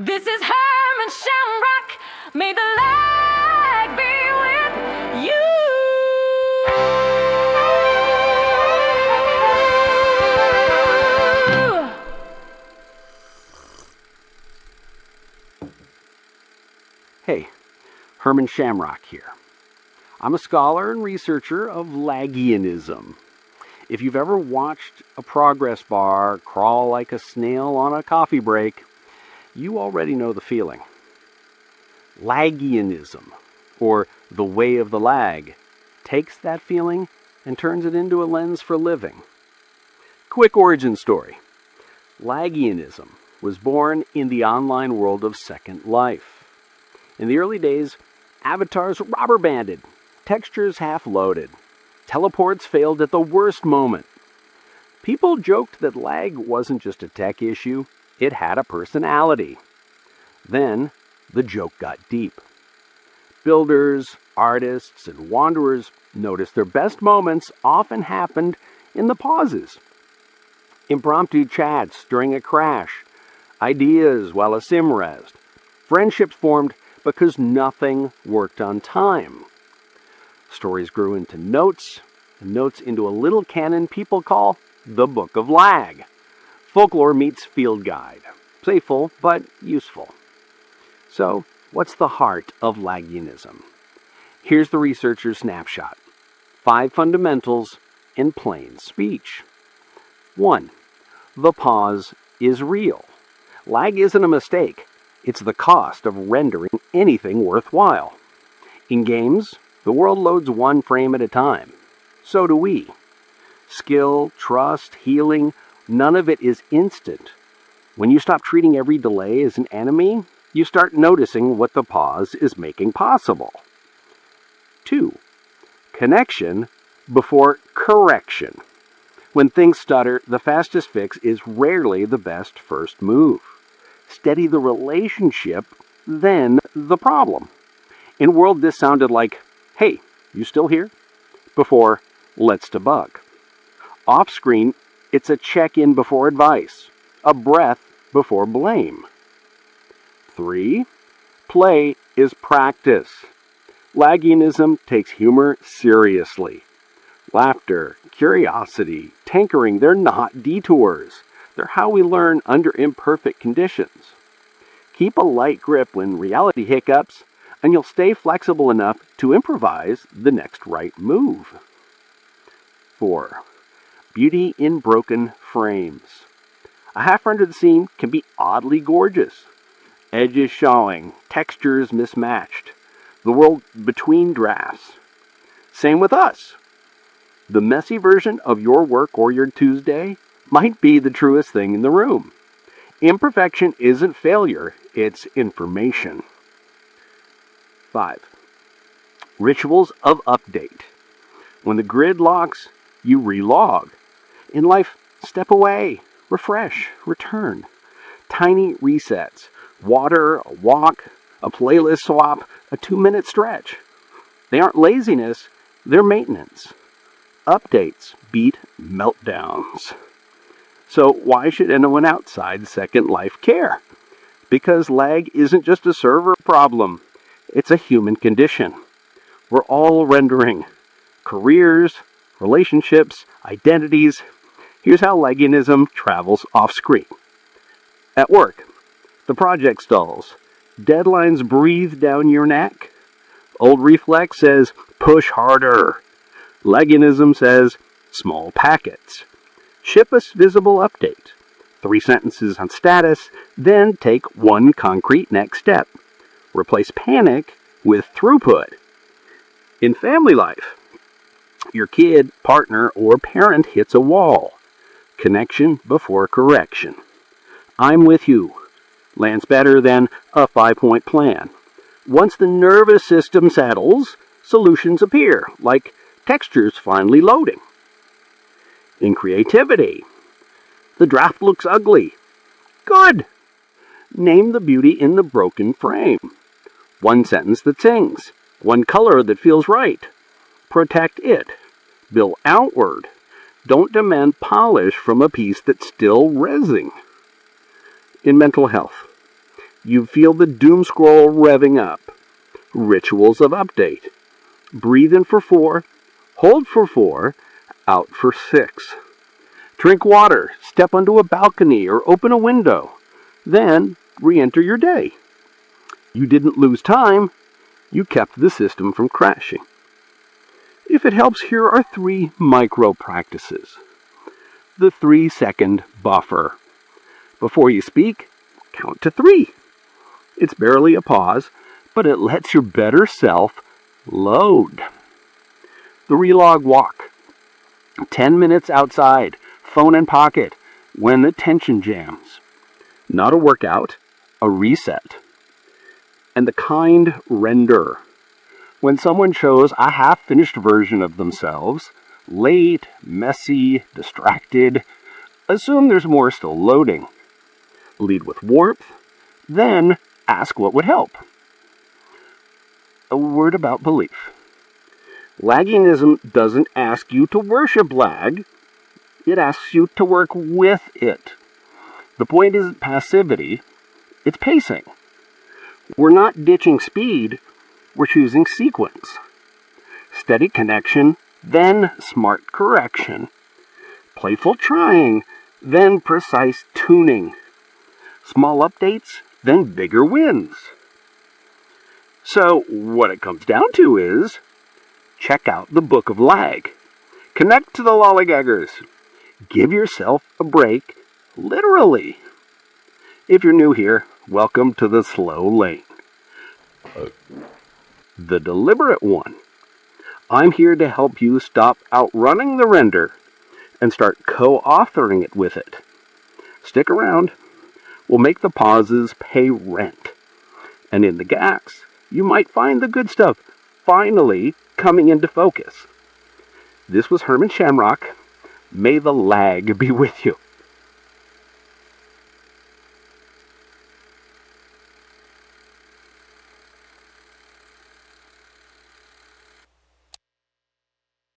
This is Herman Shamrock. May the lag be with you. Hey, Herman Shamrock here. I'm a scholar and researcher of Lagianism. If you've ever watched a progress bar crawl like a snail on a coffee break, you already know the feeling. Lagianism, or the way of the lag, takes that feeling and turns it into a lens for living. Quick origin story. Lagianism was born in the online world of Second Life. In the early days, avatars were rubber banded, textures half loaded. Teleports failed at the worst moment. People joked that lag wasn't just a tech issue, it had a personality. Then, the joke got deep. Builders, artists, and wanderers noticed their best moments often happened in the pauses. Impromptu chats during a crash, ideas while a sim rezzed. Friendships formed because nothing worked on time. Stories grew into notes, and notes into a little canon people call the Book of Lag. Folklore meets field guide. Playful, but useful. So, what's the heart of Lagianism? Here's the researcher's snapshot. 5 fundamentals in plain speech. 1. The pause is real. Lag isn't a mistake. It's the cost of rendering anything worthwhile. In games, the world loads one frame at a time. So do we. Skill, trust, healing, none of it is instant. When you stop treating every delay as an enemy, you start noticing what the pause is making possible. 2. Connection before correction. When things stutter, the fastest fix is rarely the best first move. Steady the relationship, then the problem. In World, this sounded like, "Hey, you still here?" before, "Let's debug." Off-screen, it's a check-in before advice, a breath before blame. 3. Play is practice. Lagianism takes humor seriously. Laughter, curiosity, tinkering, they're not detours. They're how we learn under imperfect conditions. Keep a light grip when reality hiccups, and you'll stay flexible enough to improvise the next right move. 4. Beauty in broken frames. A half-rendered scene can be oddly gorgeous. Edges showing, textures mismatched, the world between drafts. Same with us. The messy version of your work or your Tuesday might be the truest thing in the room. Imperfection isn't failure, it's information. 5. Rituals of update. When the grid locks, you relog. In life, step away, refresh, return. Tiny resets. Water, a walk, a playlist swap, a 2-minute stretch. They aren't laziness, they're maintenance. Updates beat meltdowns. So why should anyone outside Second Life care? Because lag isn't just a server problem. It's a human condition. We're all rendering careers, relationships, identities. Here's how Lagianism travels off-screen. At work, the project stalls. Deadlines breathe down your neck. Old reflex says, push harder. Lagianism says, small packets. Ship a visible update. 3 sentences on status, then take 1 concrete next step. Replace panic with throughput. In family life, your kid, partner, or parent hits a wall. Connection before correction. I'm with you lands better than a 5-point plan. Once the nervous system settles, solutions appear, like textures finally loading. In creativity, the draft looks ugly. Good! Name the beauty in the broken frame. 1 sentence that sings. 1 color that feels right. Protect it. Build outward. Don't demand polish from a piece that's still rezzing. In mental health, You feel the doom scroll revving up. Rituals of update. Breathe in for 4, hold for 4, out for 6. Drink water, step onto a balcony or open a window. Then re-enter your day. You didn't lose time, you kept the system from crashing. If it helps, here are 3 micro practices. The 3-second buffer. Before you speak, count to 3. It's barely a pause, but it lets your better self load. The relog walk. 10 minutes outside, phone in pocket, when the tension jams. Not a workout, a reset. And the kind render. When someone shows a half-finished version of themselves, late, messy, distracted, assume there's more still loading. Lead with warmth, then ask what would help. A word about belief. Lagianism doesn't ask you to worship lag, it asks you to work with it. The point isn't passivity, it's pacing. We're not ditching speed, we're choosing sequence. Steady connection, then smart correction. Playful trying, then precise tuning. Small updates, then bigger wins. So what it comes down to is, check out the Book of Lag. Connect to the lollygaggers. Give yourself a break, literally. If you're new here, welcome to the slow lane. The deliberate one. I'm here to help you stop outrunning the render and start co-authoring it with it. Stick around. We'll make the pauses pay rent. And in the gaps, you might find the good stuff finally coming into focus. This was Herman Shamrock. May the lag be with you.